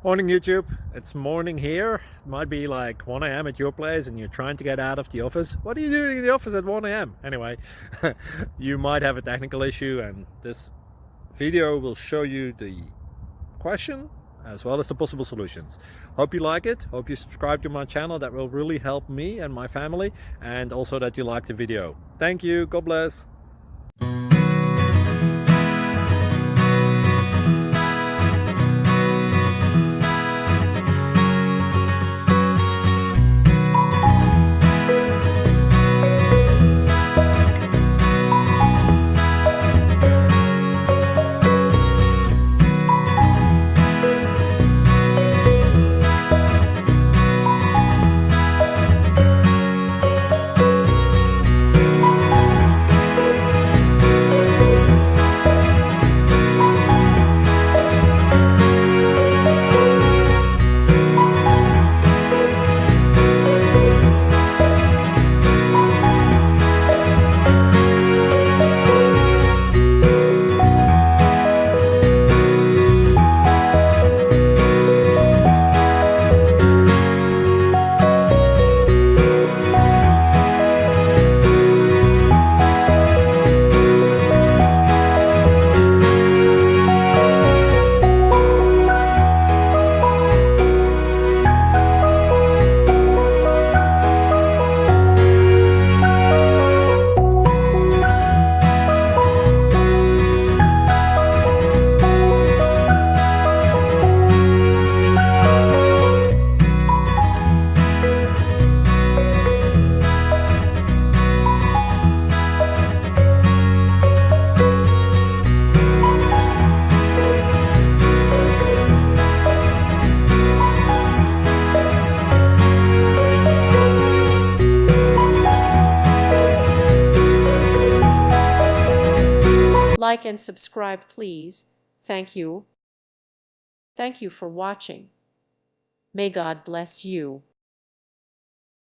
Morning YouTube, it's morning here. It might be like 1 a.m. at your place and you're trying to get out of the office. What are you doing in the office at 1 a.m.? Anyway, you might have a technical issue and this video will show you the question as well as the possible solutions. Hope you like it, hope you subscribe to my channel. That will really help me and my family, and also that you like the video. Thank you, God bless. Like and subscribe, please. Thank you. Thank you for watching. May God bless you.